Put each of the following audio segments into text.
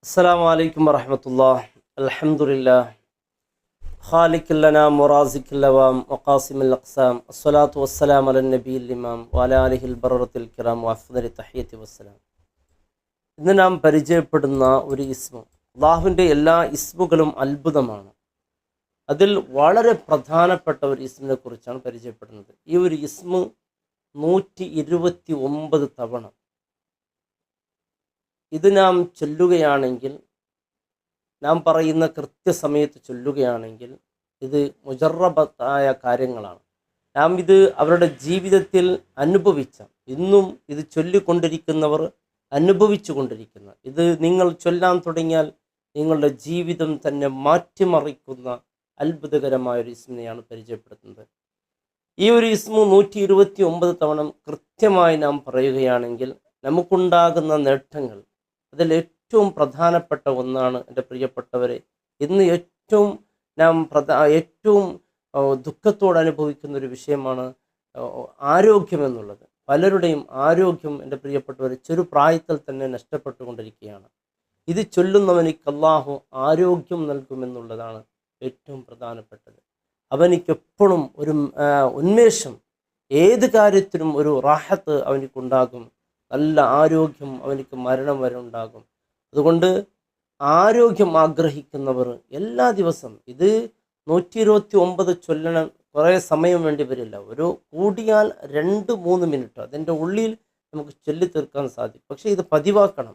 അസ്സലാമു അലൈക്കും വറഹ്മത്തുള്ളാഹി. അൽഹംദുലില്ലാഹ് ഖാലിഖുൽ അനാം വറാസിഖുൽ ലവാം വഖാസിമുൽ അഖ്സാം അസ്സലാത്തു വസ്സലാമു അലൻ നബിയിൽ ഇമാം വഅലാ ആലിഹിൽ ബററത്തിൽ കിറാം വഅഫ്ദലി തഹിയ്യത്തി വസ്സലാം. ഇന്ന് നാം പരിചയപ്പെടുന്ന ഒരു ഇസ്മ, അല്ലാഹുവിൻ്റെ എല്ലാ ഇസ്മുകളും അത്ഭുതമാണ്. അതിൽ വളരെ പ്രധാനപ്പെട്ട ഒരു ഇസ്മിനെ കുറിച്ചാണ് പരിചയപ്പെടുന്നത്. ഈ ഒരു ഇസ്മ 129 തവണ ഇത് നാം ചൊല്ലുകയാണെങ്കിൽ, നാം പറയുന്ന കൃത്യസമയത്ത് ചൊല്ലുകയാണെങ്കിൽ ഇത് മുജറബത്തായ കാര്യങ്ങളാണ്. നാം ഇത് അവരുടെ ജീവിതത്തിൽ അനുഭവിച്ച, ഇന്നും ഇത് ചൊല്ലിക്കൊണ്ടിരിക്കുന്നവർ അനുഭവിച്ചു കൊണ്ടിരിക്കുന്ന, ഇത് നിങ്ങൾ ചൊല്ലാൻ തുടങ്ങിയാൽ നിങ്ങളുടെ ജീവിതം തന്നെ മാറ്റിമറിക്കുന്ന അത്ഭുതകരമായൊരു ഇസ്മിനെയാണ് പരിചയപ്പെടുത്തുന്നത്. ഈ ഒരു ഇസ്മു 129 തവണ കൃത്യമായി നാം പറയുകയാണെങ്കിൽ നമുക്കുണ്ടാകുന്ന നേട്ടങ്ങൾ, അതിൽ ഏറ്റവും പ്രധാനപ്പെട്ട ഒന്നാണ് എൻ്റെ പ്രിയപ്പെട്ടവരെ, ഇന്ന് ഏറ്റവും ഏറ്റവും ദുഃഖത്തോടെ അനുഭവിക്കുന്ന ഒരു വിഷയമാണ് ആരോഗ്യമെന്നുള്ളത്. പലരുടെയും ആരോഗ്യം എൻ്റെ പ്രിയപ്പെട്ടവരെ ചെറുപ്രായത്തിൽ തന്നെ നഷ്ടപ്പെട്ടുകൊണ്ടിരിക്കുകയാണ്. ഇത് ചൊല്ലുന്നവനിക്ക് അല്ലാഹു ആരോഗ്യം നൽകുമെന്നുള്ളതാണ് ഏറ്റവും പ്രധാനപ്പെട്ടത്. അവനിക്കെപ്പോഴും ഒരു ഉന്മേഷം, ഏത് കാര്യത്തിനും ഒരു റാഹത്ത് അവനിക്കുണ്ടാകും. നല്ല ആരോഗ്യം, അവനിക്ക് മരണം വരെ ഉണ്ടാകും. അതുകൊണ്ട് ആരോഗ്യം ആഗ്രഹിക്കുന്നവർ എല്ലാ ദിവസം ഇത് 129 ചൊല്ലണം. കുറേ സമയം വേണ്ടി വരില്ല, ഒരു കൂടിയാൽ 2-3 മിനിറ്റ് അതിൻ്റെ ഉള്ളിൽ നമുക്ക് ചൊല്ലി തീർക്കാൻ സാധിക്കും. പക്ഷേ ഇത് പതിവാക്കണം.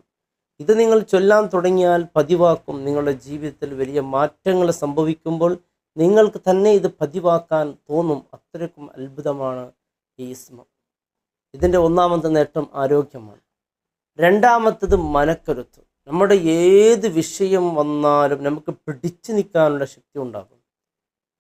ഇത് നിങ്ങൾ ചൊല്ലാൻ തുടങ്ങിയാൽ പതിവാക്കും. നിങ്ങളുടെ ജീവിതത്തിൽ വലിയ മാറ്റങ്ങൾ സംഭവിക്കുമ്പോൾ നിങ്ങൾക്ക് തന്നെ ഇത് പതിവാക്കാൻ തോന്നും. അത്രയ്ക്കും അത്ഭുതമാണ് ഈ ഇസ്മ. ഇതിൻ്റെ ഒന്നാമത്തെ നേട്ടം ആരോഗ്യമാണ്. രണ്ടാമത്തത് മനക്കരുത്ത്. നമ്മുടെ ഏത് വിഷയം വന്നാലും നമുക്ക് പിടിച്ചു നിൽക്കാനുള്ള ശക്തി ഉണ്ടാകും.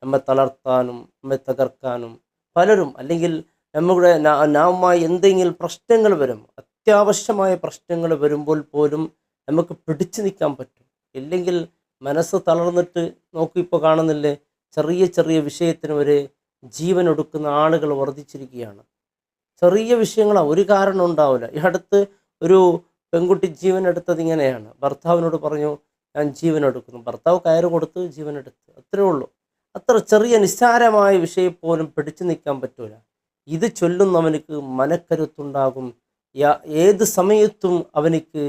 നമ്മെ തളർത്താനും നമ്മെ തകർക്കാനും പലരും, അല്ലെങ്കിൽ നമ്മുടെ നാവുമായി എന്തെങ്കിലും പ്രശ്നങ്ങൾ വരും, അത്യാവശ്യമായ പ്രശ്നങ്ങൾ വരുമ്പോൾ പോലും നമുക്ക് പിടിച്ചു നിൽക്കാൻ പറ്റും. ഇല്ലെങ്കിൽ മനസ്സ് തളർന്നിട്ട് നോക്കൂ, ഇപ്പോൾ കാണുന്നില്ലേ, ചെറിയ ചെറിയ വിഷയത്തിന് വരെ ജീവൻ ഒടുക്കുന്ന ആളുകൾ വർദ്ധിച്ചിരിക്കുകയാണ്. ചെറിയ വിഷയങ്ങളാണ്, ഒരു കാരണം ഉണ്ടാവില്ല. ഈ അടുത്ത് ഒരു പെൺകുട്ടി ജീവൻ എടുത്തത് ഇങ്ങനെയാണ്. ഭർത്താവിനോട് പറഞ്ഞു, ഞാൻ ജീവൻ എടുക്കുന്നു. ഭർത്താവ് കയറ് കൊടുത്ത് ജീവൻ എടുത്ത്, അത്രേ ഉള്ളൂ. അത്ര ചെറിയ നിസ്സാരമായ വിഷയം പോലും പിടിച്ചു നിൽക്കാൻ പറ്റൂല. ഇത് ചൊല്ലുന്നവനിക്ക് മനക്കരുത്തുണ്ടാകും. ഏത് സമയത്തും അവനിക്ക്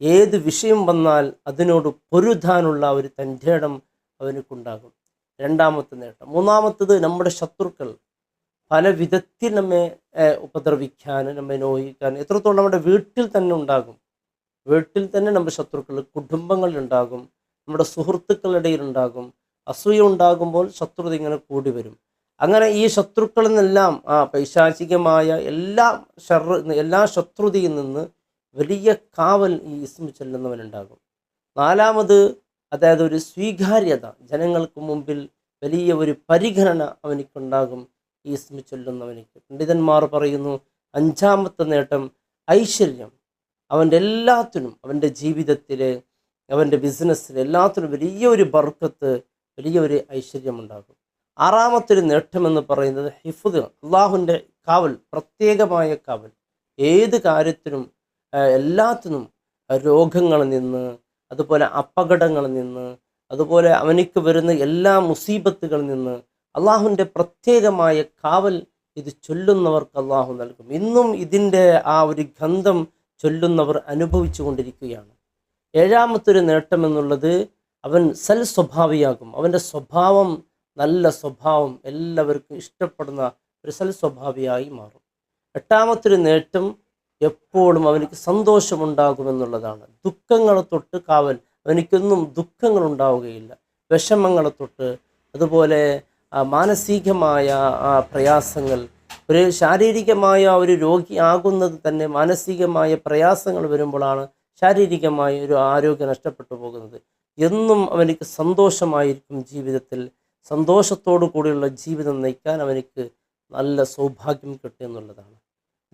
ഏത് വിഷയം വന്നാൽ അതിനോട് പൊരുതാനുള്ള ഒരു തൻ്റേടം അവനിക്കുണ്ടാകും. രണ്ടാമത്തെ നേട്ടം. മൂന്നാമത്തത്, നമ്മുടെ ശത്രുക്കൾ പല വിധത്തിൽ നമ്മെ ഉപദ്രവിക്കാൻ, നമ്മെ നോഹിക്കാൻ എത്രത്തോളം നമ്മുടെ വീട്ടിൽ തന്നെ ഉണ്ടാകും. വീട്ടിൽ തന്നെ നമ്മുടെ ശത്രുക്കൾ കുടുംബങ്ങളിലുണ്ടാകും, നമ്മുടെ സുഹൃത്തുക്കളുടെ ഇടയിലുണ്ടാകും. അസൂയ ഉണ്ടാകുമ്പോൾ ശത്രുത ഇങ്ങനെ കൂടി വരും. അങ്ങനെ ഈ ശത്രുക്കളിൽ നിന്നെല്ലാം പൈശാചികമായ എല്ലാ ശത്രുതയിൽ നിന്ന് വലിയ കാവൽ ഈ ഇസ്മ ചൊല്ലുന്നവനുണ്ടാകും. നാലാമത്, അതായത് ഒരു സ്വീകാര്യത, ജനങ്ങൾക്ക് മുമ്പിൽ വലിയ ഒരു പരിഗണന അവനിക്കുണ്ടാകും ഈ ഇസ്മ ചൊല്ലുന്നവനിക്ക്. പണ്ഡിതന്മാർ പറയുന്നു, അഞ്ചാമത്തെ നേട്ടം ഐശ്വര്യം. അവൻ്റെ എല്ലാത്തിനും, അവൻ്റെ ജീവിതത്തിൽ, അവൻ്റെ ബിസിനസ്സിൽ എല്ലാത്തിനും വലിയൊരു ബർക്കത്ത്, വലിയൊരു ഐശ്വര്യമുണ്ടാകും. ആറാമത്തൊരു നേട്ടമെന്ന് പറയുന്നത് ഹിഫ്ദ്, അള്ളാഹുവിൻ്റെ കാവൽ, പ്രത്യേകമായ കാവൽ. ഏത് കാര്യത്തിനും എല്ലാത്തിനും, രോഗങ്ങളിൽ നിന്ന്, അതുപോലെ അപകടങ്ങളിൽ നിന്ന്, അതുപോലെ അവനിക്ക് വരുന്ന എല്ലാ മുസീബത്തുകളിൽ നിന്ന് അള്ളാഹുവിൻ്റെ പ്രത്യേകമായ കാവൽ ഇത് ചൊല്ലുന്നവർക്ക് അള്ളാഹു നൽകും. ഇന്നും ഇതിൻ്റെ ആ ഒരു ഗന്ധം ചൊല്ലുന്നവർ അനുഭവിച്ചു കൊണ്ടിരിക്കുകയാണ്. ഏഴാമത്തൊരു നേട്ടമെന്നുള്ളത്, അവൻ സ്വഭാവിയാകും. അവൻ്റെ സ്വഭാവം, നല്ല സ്വഭാവം എല്ലാവർക്കും ഇഷ്ടപ്പെടുന്ന ഒരു സ്വഭാവിയായി മാറും. എട്ടാമത്തൊരു നേട്ടം, എപ്പോഴും അവനിക്ക് സന്തോഷമുണ്ടാകുമെന്നുള്ളതാണ്. ദുഃഖങ്ങളെ തൊട്ട് കാവൽ, അവനിക്കൊന്നും ദുഃഖങ്ങൾ ഉണ്ടാവുകയില്ല. വിഷമങ്ങളെ തൊട്ട്, അതുപോലെ മാനസികമായ പ്രയാസങ്ങൾ, ഒരു ശാരീരികമായ ഒരു രോഗി ആകുന്നത് തന്നെ മാനസികമായ പ്രയാസങ്ങൾ വരുമ്പോഴാണ് ശാരീരികമായ ഒരു ആരോഗ്യം നഷ്ടപ്പെട്ടു പോകുന്നത്. എന്നും അവനിക്ക് സന്തോഷമായിരിക്കും. ജീവിതത്തിൽ സന്തോഷത്തോടു കൂടിയുള്ള ജീവിതം നയിക്കാൻ അവനിക്ക് നല്ല സൗഭാഗ്യം കിട്ടുമെന്നുള്ളതാണ്.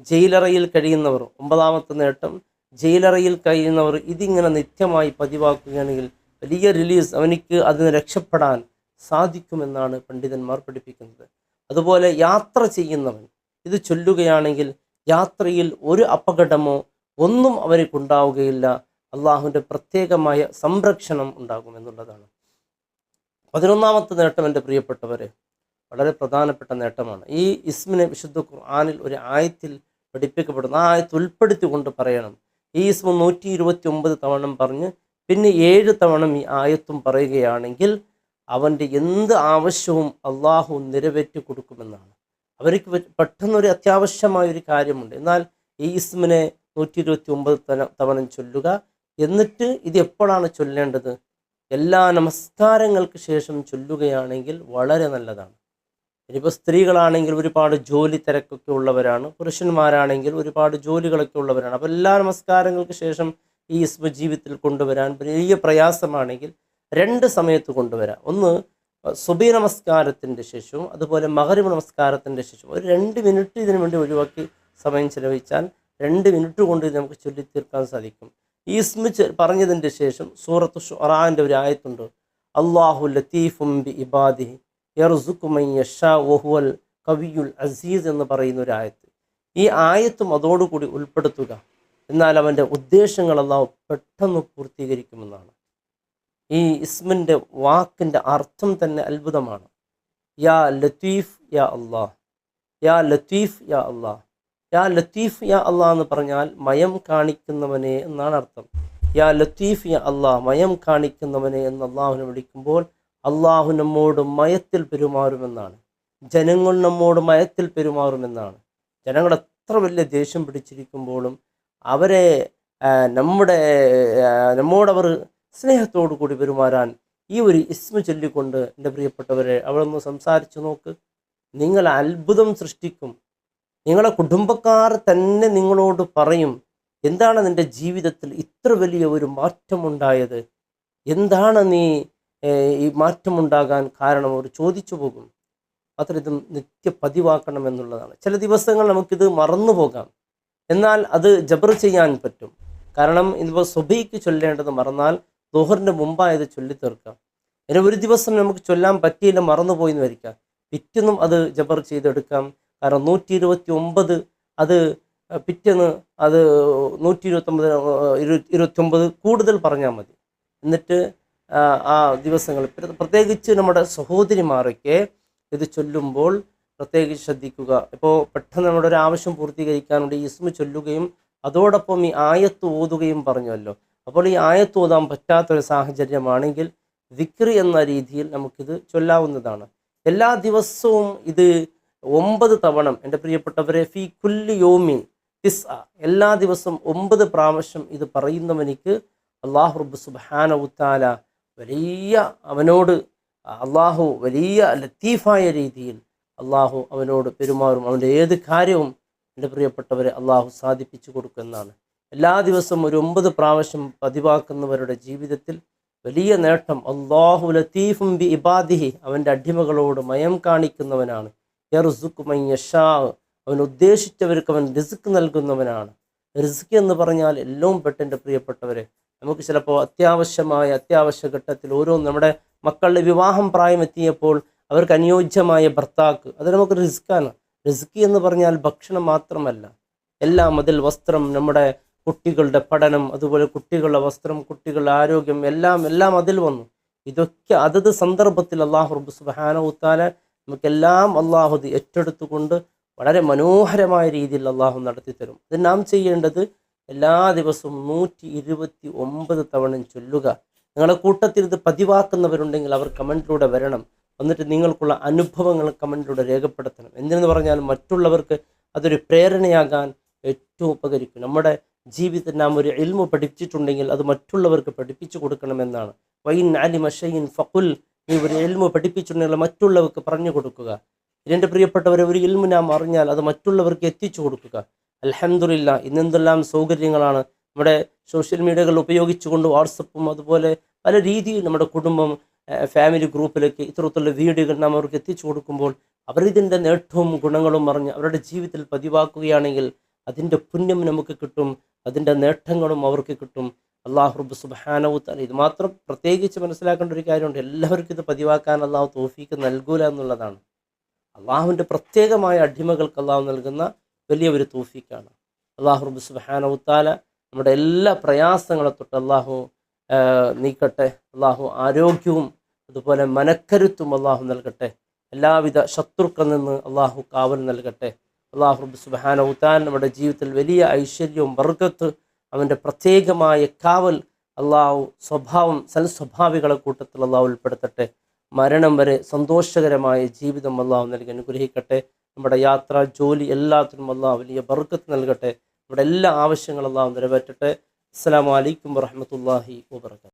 ജയിലറയിൽ കഴിയുന്നവർ, ഒമ്പതാമത്തെ നേട്ടം, ജയിലറയിൽ കഴിയുന്നവർ ഇതിങ്ങനെ നിത്യമായി പതിവാക്കുകയാണെങ്കിൽ വലിയ റിലീസ് അവനിക്ക് അതിന് രക്ഷപ്പെടാൻ സാധിക്കുമെന്നാണ് പണ്ഡിതന്മാർ പഠിപ്പിക്കുന്നത്. അതുപോലെ യാത്ര ചെയ്യുന്നവൻ ഇത് ചൊല്ലുകയാണെങ്കിൽ യാത്രയിൽ ഒരു അപകടമോ ഒന്നും അവനിക്കുണ്ടാവുകയില്ല. അള്ളാഹുവിൻ്റെ പ്രത്യേകമായ സംരക്ഷണം ഉണ്ടാകുമെന്നുള്ളതാണ്. 11ാമത്തെ നേട്ടം എൻ്റെ പ്രിയപ്പെട്ടവരെ വളരെ പ്രധാനപ്പെട്ട നേട്ടമാണ്. ഈ ഇസ്മിനെ വിശുദ്ധ ഖുർആനിൽ ഒരു ആയത്തിൽ പഠിപ്പിക്കപ്പെടുന്നു. ആ ആയത്ത് ഉൾപ്പെടുത്തിക്കൊണ്ട് പറയണം. ഈ ഇസ്മ 129 തവണ പറഞ്ഞ് പിന്നെ 7 തവണ ഈ ആയത്തും പറയുകയാണെങ്കിൽ അവൻ്റെ എന്ത് ആവശ്യവും അള്ളാഹു നിറവേറ്റി കൊടുക്കുമെന്നാണ്. അവർക്ക് പെട്ടെന്നൊരു അത്യാവശ്യമായൊരു കാര്യമുണ്ട്, എന്നാൽ ഈ ഇസ്മിനെ 129 തവണ ചൊല്ലുക. എന്നിട്ട് ഇത് എപ്പോഴാണ് ചൊല്ലേണ്ടത്? എല്ലാ നമസ്കാരങ്ങൾക്ക് ശേഷം ചൊല്ലുകയാണെങ്കിൽ വളരെ നല്ലതാണ്. ഇനിയിപ്പോൾ സ്ത്രീകളാണെങ്കിൽ ഒരുപാട് ജോലി തിരക്കൊക്കെ ഉള്ളവരാണ്, പുരുഷന്മാരാണെങ്കിൽ ഒരുപാട് ജോലികളൊക്കെ ഉള്ളവരാണ്. അപ്പോൾ എല്ലാ നമസ്കാരങ്ങൾക്ക് ശേഷം ഈ ഇസ്മ ജീവിതത്തിൽ കൊണ്ടുവരാൻ വലിയ പ്രയാസമാണെങ്കിൽ 2 സമയത്ത് കൊണ്ടുവരാം. ഒന്ന് സുബഹി നമസ്കാരത്തിൻ്റെ ശേഷവും അതുപോലെ മഗ്‌രിബ് നമസ്കാരത്തിൻ്റെ ശേഷവും ഒരു 2 മിനിറ്റ് ഇതിനു വേണ്ടി ഒഴിവാക്കി സമയം ചെലവഴിച്ചാൽ 2 മിനിറ്റ് കൊണ്ട് ഇത് നമുക്ക് ചൊല്ലിത്തീർക്കാൻ സാധിക്കും. ഈ ഇസ്മ പറഞ്ഞതിൻ്റെ ശേഷം സൂറത്ത് ശുഅറാന്റെ ഒരു ആയത്തുണ്ട്, അല്ലാഹു ലത്തീഫും ബി ഇബാദിഹി യർസുഖു മൻ യശാ വഹുവൽ ഖവിയ്യുൽ അസീസ് എന്ന് പറയുന്ന ഒരു ആയത്ത്. ഈ ആയത്തും അതോടുകൂടി ഉൾപ്പെടുത്തുക, എന്നാൽ അവൻ്റെ ഉദ്ദേശങ്ങൾ അല്ലാഹു പെട്ടെന്ന് പൂർത്തീകരിക്കുമെന്നാണ്. ഈ ഇസ്മിൻ്റെ വാക്കിൻ്റെ അർത്ഥം തന്നെ അത്ഭുതമാണ്. യാ ലത്തീഫ് യാ അല്ലാഹ്, യാ ലത്തീഫ് യാ അല്ലാഹ്. യാ ലത്തീഫ് യാ അല്ലാഹ് എന്ന് പറഞ്ഞാൽ മയം കാണിക്കുന്നവനെ എന്നാണ് അർത്ഥം. യാ ലത്തീഫ് യാ അല്ലാഹ്, മയം കാണിക്കുന്നവനെ എന്ന് അള്ളാഹുവിനെ വിളിക്കുമ്പോൾ അള്ളാഹു നമ്മോട് മയത്തിൽ പെരുമാറുമെന്നാണ്. ജനങ്ങൾ നമ്മോട് മയത്തിൽ പെരുമാറുമെന്നാണ്. ജനങ്ങൾ എത്ര വലിയ ദേഷ്യം പിടിച്ചിരിക്കുമ്പോഴും അവരെ നമ്മോടവർ സ്നേഹത്തോടു കൂടി പെരുമാറാൻ ഈ ഒരു ഇസ്മ ചൊല്ലിക്കൊണ്ട് എൻ്റെ പ്രിയപ്പെട്ടവരെ അവളൊന്ന് സംസാരിച്ചു നോക്ക്. നിങ്ങൾ അത്ഭുതം സൃഷ്ടിക്കും. നിങ്ങളെ കുടുംബക്കാർ തന്നെ നിങ്ങളോട് പറയും, എന്താണ് നിൻ്റെ ജീവിതത്തിൽ ഇത്ര വലിയ ഒരു മാറ്റമുണ്ടായത്, എന്താണ് നീ ഈ മാറ്റമുണ്ടാകാൻ കാരണം? അവർ ചോദിച്ചു പോകും. മാത്രം ഇത് നിത്യപതിവാക്കണം എന്നുള്ളതാണ്. ചില ദിവസങ്ങൾ നമുക്കിത് മറന്നു പോകാം, എന്നാൽ അത് ജബർ ചെയ്യാൻ പറ്റും. കാരണം ഇതിപ്പോൾ സുബഹിക്ക് ചൊല്ലേണ്ടത് മറന്നാൽ ദുഹറിൻ്റെ മുമ്പായത് ചൊല്ലിത്തീർക്കാം. ഇനി ഒരു ദിവസം നമുക്ക് ചൊല്ലാൻ പറ്റിയില്ല, മറന്നുപോയി എന്ന് വരിക്കാം, പിറ്റേന്നും അത് ജബർ ചെയ്തെടുക്കാം. കാരണം 129 അത് പിറ്റേന്ന് അത് 129 കൂടുതൽ പറഞ്ഞാൽ മതി. എന്നിട്ട് ആ ദിവസങ്ങൾ പ്രത്യേകിച്ച് നമ്മുടെ സഹോദരിമാരൊക്കെ ഇത് ചൊല്ലുമ്പോൾ പ്രത്യേകിച്ച് ശ്രദ്ധിക്കുക. ഇപ്പോൾ പെട്ടെന്ന് നമ്മുടെ ഒരു ആവശ്യം പൂർത്തീകരിക്കാനുണ്ട്, ഈ ഇസ്മ ചൊല്ലുകയും അതോടൊപ്പം ഈ ആയത്ത് ഓതുകയും പറഞ്ഞല്ലോ. അപ്പോൾ ഈ ആയത്ത് ഓതാൻ പറ്റാത്തൊരു സാഹചര്യമാണെങ്കിൽ ദിക്ർ എന്ന രീതിയിൽ നമുക്കിത് ചൊല്ലാവുന്നതാണ്. എല്ലാ ദിവസവും ഇത് 9 തവണ എൻ്റെ പ്രിയപ്പെട്ടവരെ, ഫി കുല്ലി യോമിൻ തിസ്അ, എല്ലാ ദിവസവും 9 പ്രാവശ്യം ഇത് പറയുന്നവനിക്ക് അല്ലാഹു റബ്ബ് സുബ്ഹാനഹു തആല അവനോട് അള്ളാഹു വലിയ ലത്തീഫായ രീതിയിൽ അള്ളാഹു അവനോട് പെരുമാറും. അവൻ്റെ ഏത് കാര്യവും എൻ്റെ പ്രിയപ്പെട്ടവരെ അള്ളാഹു സാധിപ്പിച്ചു കൊടുക്കുന്നതാണ്. എല്ലാ ദിവസവും ഒരു 9 പ്രാവശ്യം പതിവാക്കുന്നവരുടെ ജീവിതത്തിൽ വലിയ നേട്ടം. അല്ലാഹു ലത്തീഫും ബി ഇബാദിഹി, അവൻ്റെ അടിമകളോട് മയം കാണിക്കുന്നവനാണ്. യർസുഖു മൻ യശാ, അവൻ ഉദ്ദേശിച്ചവർക്ക് അവൻ റിസ്ക് നൽകുന്നവനാണ്. റിസ്ക് എന്ന് പറഞ്ഞാൽ എല്ലാം പെട്ടെൻ്റെ പ്രിയപ്പെട്ടവരെ, നമുക്ക് ചിലപ്പോൾ അത്യാവശ്യ ഘട്ടത്തിൽ നമ്മുടെ മക്കളുടെ വിവാഹം പ്രായമെത്തിയപ്പോൾ അവർക്ക് അനുയോജ്യമായ ഭർത്താക്ക്, അത് നമുക്ക് റിസ്ക്കാണ്. റിസ്ക് എന്ന് പറഞ്ഞാൽ ഭക്ഷണം മാത്രമല്ല, എല്ലാം അതിൽ വസ്ത്രം, നമ്മുടെ കുട്ടികളുടെ പഠനം, അതുപോലെ കുട്ടികളുടെ വസ്ത്രം, കുട്ടികളുടെ ആരോഗ്യം, എല്ലാം അതിൽ വന്നു. ഇതൊക്കെ അതത് സന്ദർഭത്തിൽ അല്ലാഹു റബ്ബ് സുബ്ഹാനഹു തആല നമുക്കെല്ലാം അള്ളാഹു ഏറ്റെടുത്തുകൊണ്ട് വളരെ മനോഹരമായ രീതിയിൽ അള്ളാഹു നടത്തി തരും. ഇത് നാം ചെയ്യേണ്ടത് എല്ലാ ദിവസവും 129 തവണ ചൊല്ലുക. നിങ്ങളുടെ കൂട്ടത്തിൽ ഇത് പതിവാക്കുന്നവരുണ്ടെങ്കിൽ അവർ കമൻറ്റിലൂടെ വരണം. എന്നിട്ട് നിങ്ങൾക്കുള്ള അനുഭവങ്ങൾ കമൻറ്റിലൂടെ രേഖപ്പെടുത്തണം. എന്തിനെന്ന് പറഞ്ഞാൽ മറ്റുള്ളവർക്ക് അതൊരു പ്രേരണയാകാൻ ഏറ്റവും ഉപകരിക്കും. നമ്മുടെ ജീവിതത്തിൽ നാം ഒരു ഇൽമു പഠിച്ചിട്ടുണ്ടെങ്കിൽ അത് മറ്റുള്ളവർക്ക് പഠിപ്പിച്ചു കൊടുക്കണമെന്നാണ്. വൈൻ അലിമ ഷൈഇൻ ഫഖുൽ, നീ ഒരു ഇൽമു പഠിപ്പിച്ചിട്ടുണ്ടെങ്കിൽ മറ്റുള്ളവർക്ക് പറഞ്ഞു കൊടുക്കുക. എൻ്റെ പ്രിയപ്പെട്ടവരെ, ഒരു ഇൽമു നാം അറിഞ്ഞാൽ അത് മറ്റുള്ളവർക്ക് എത്തിച്ചു കൊടുക്കുക. അൽഹംദുലില്ലാ, ഇന്നെന്തെല്ലാം സൗകര്യങ്ങളാണ് നമ്മുടെ സോഷ്യൽ മീഡിയകൾ ഉപയോഗിച്ചുകൊണ്ട്, വാട്സപ്പും അതുപോലെ പല രീതിയിൽ നമ്മുടെ കുടുംബം, ഫാമിലി ഗ്രൂപ്പിലേക്ക് ഇത്തരത്തിലുള്ള വീഡിയോകൾ നാം അവർക്ക് എത്തിച്ചു കൊടുക്കുമ്പോൾ അവരിതിൻ്റെ നേട്ടവും ഗുണങ്ങളും അറിഞ്ഞ് അവരുടെ ജീവിതത്തിൽ പതിവാക്കുകയാണെങ്കിൽ അതിൻ്റെ പുണ്യം നമുക്ക് കിട്ടും, അതിൻ്റെ നേട്ടങ്ങളും അവർക്ക് കിട്ടും. അല്ലാഹു റബ്ബ് സുബ്ഹാനഹു തആല ഇത് മാത്രം പ്രത്യേകിച്ച് മനസ്സിലാക്കേണ്ട ഒരു കാര്യമുണ്ട്, എല്ലാവർക്കും ഇത് പതിവാക്കാൻ അല്ലാഹു തൗഫീക്ക് നൽകൂല എന്നുള്ളതാണ്. അള്ളാഹുവിൻ്റെ പ്രത്യേകമായ അടിമകൾക്ക് അള്ളാഹു നൽകുന്ന വലിയ ഒരു തൗഫീക്കാണ്. അല്ലാഹു റബ്ബ് സുബ്ഹാനഹു തആല നമ്മുടെ എല്ലാ പ്രയാസങ്ങളെ തൊട്ട് അള്ളാഹു നീക്കട്ടെ. അള്ളാഹു ആരോഗ്യവും അതുപോലെ മനക്കരുത്തും അള്ളാഹു നൽകട്ടെ. എല്ലാവിധ ശത്രുക്കളിൽ നിന്ന് അള്ളാഹു കാവൽ നൽകട്ടെ. അള്ളാഹു റബ്ബ് സുബ്ഹാനഹു തആല നമ്മുടെ ജീവിതത്തിൽ വലിയ ഐശ്വര്യവും ബർക്കത്ത്, അവൻ്റെ പ്രത്യേകമായ കാവൽ അള്ളാഹു സൽസ്വഭാവികളെ കൂട്ടത്തിൽ അള്ളാഹു ഉൾപ്പെടുത്തട്ടെ. മരണം വരെ സന്തോഷകരമായ ജീവിതം അള്ളാഹു നൽകി അനുഗ്രഹിക്കട്ടെ. നമ്മുടെ യാത്ര, ജോലി എല്ലാത്തിനും അള്ളാഹു വലിയ ബർക്കത്ത് നൽകട്ടെ. നമ്മുടെ എല്ലാ ആവശ്യങ്ങളും അള്ളാഹു നിറവേറ്റട്ടെ. അസ്സലാമു അലൈക്കും വറഹ്മത്തുള്ളാഹി വബറകാതുഹു.